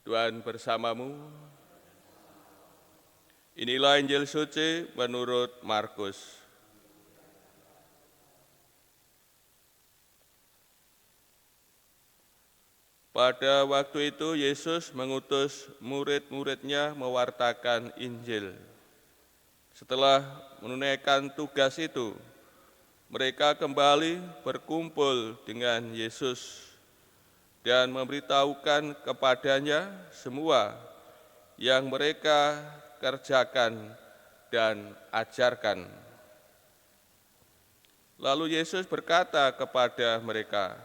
Tuhan bersamamu. Inilah Injil suci menurut Markus. Pada waktu itu Yesus mengutus murid-muridnya mewartakan Injil. Setelah menunaikan tugas itu, mereka kembali berkumpul dengan Yesus dan memberitahukan kepadanya semua yang mereka kerjakan dan ajarkan. Lalu Yesus berkata kepada mereka,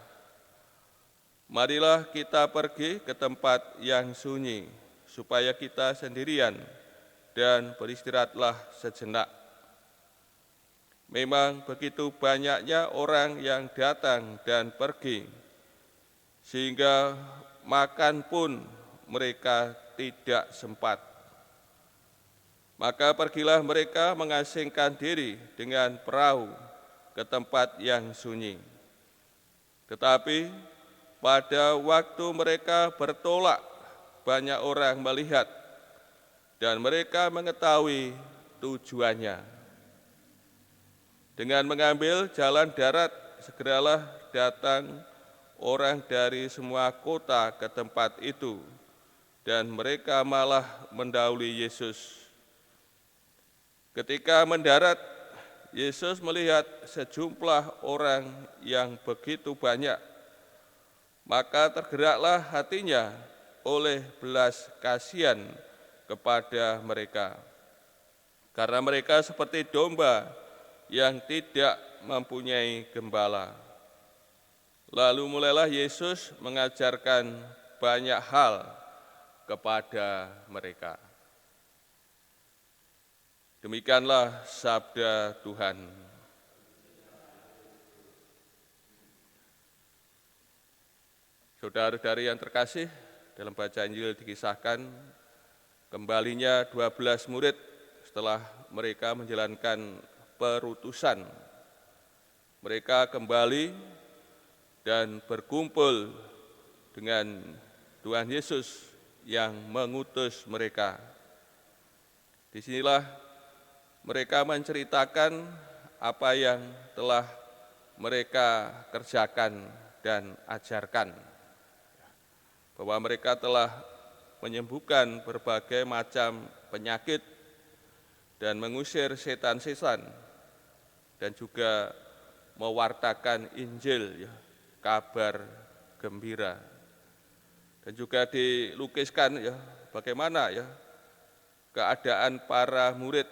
"Marilah kita pergi ke tempat yang sunyi, supaya kita sendirian dan beristirahatlah sejenak." Memang begitu banyaknya orang yang datang dan pergi, sehingga makan pun mereka tidak sempat. Maka pergilah mereka mengasingkan diri dengan perahu ke tempat yang sunyi. Tetapi pada waktu mereka bertolak, banyak orang melihat dan mereka mengetahui tujuannya. Dengan mengambil jalan darat, segeralah datang orang dari semua kota ke tempat itu, dan mereka malah mendahului Yesus. Ketika mendarat, Yesus melihat sejumlah orang yang begitu banyak, maka tergeraklah hatinya oleh belas kasihan kepada mereka, karena mereka seperti domba yang tidak mempunyai gembala. Lalu mulailah Yesus mengajarkan banyak hal kepada mereka. Demikianlah sabda Tuhan. Saudara-saudari yang terkasih, dalam bacaan Injil dikisahkan kembalinya 12 murid setelah mereka menjalankan perutusan. Mereka kembali dan berkumpul dengan Tuhan Yesus yang mengutus mereka. Disinilah mereka menceritakan apa yang telah mereka kerjakan dan ajarkan, bahwa mereka telah menyembuhkan berbagai macam penyakit dan mengusir setan-setan, dan juga mewartakan Injil, kabar gembira. Dan juga dilukiskan bagaimana keadaan para murid.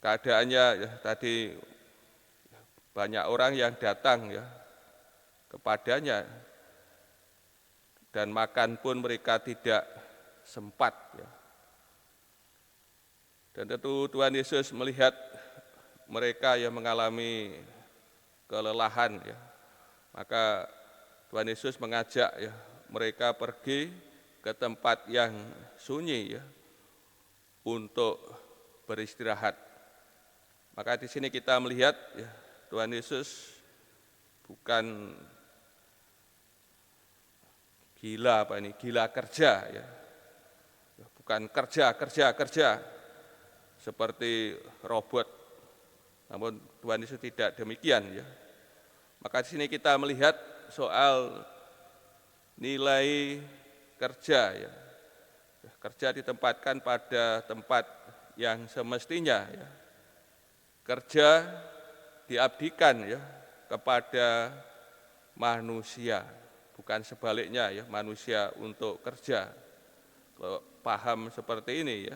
Keadaannya tadi banyak orang yang datang kepadanya, dan makan pun mereka tidak sempat. Dan tentu Tuhan Yesus melihat mereka yang mengalami kelelahan, maka Tuhan Yesus mengajak mereka pergi ke tempat yang sunyi untuk beristirahat. Maka di sini kita melihat Tuhan Yesus bukan gila kerja, bukan kerja seperti robot. Namun Tuhan Yesus tidak demikian. Maka di sini kita melihat soal nilai kerja. Kerja ditempatkan pada tempat yang semestinya. Kerja diabdikan kepada manusia, bukan sebaliknya manusia untuk kerja. Kalau paham seperti ini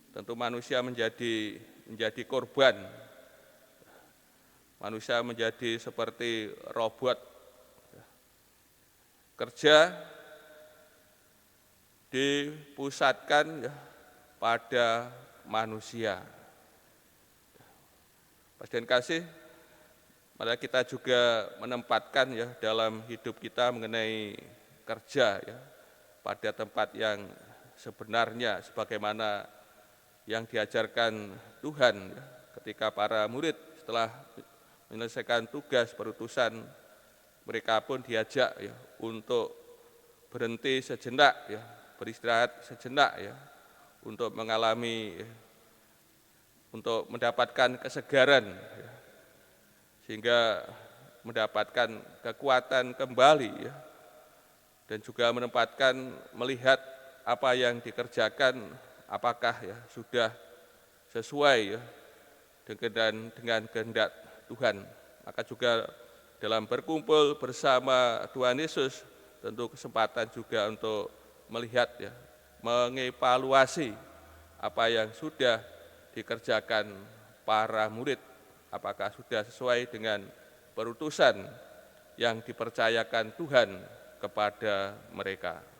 tentu manusia menjadi korban. Manusia menjadi seperti robot. Kerja dipusatkan pada manusia. Dan kasih, mari kita juga menempatkan dalam hidup kita mengenai kerja pada tempat yang sebenarnya, sebagaimana yang diajarkan Tuhan ketika para murid setelah menyelesaikan tugas perutusan, mereka pun diajak ya untuk berhenti sejenak ya, beristirahat sejenak ya, untuk mengalami untuk mendapatkan kesegaran ya, sehingga mendapatkan kekuatan kembali ya, dan juga menempatkan melihat apa yang dikerjakan apakah ya sudah sesuai ya dengan kehendak Tuhan. Maka juga dalam berkumpul bersama Tuhan Yesus tentu kesempatan juga untuk melihat ya, mengevaluasi apa yang sudah dikerjakan para murid, apakah sudah sesuai dengan perutusan yang dipercayakan Tuhan kepada mereka.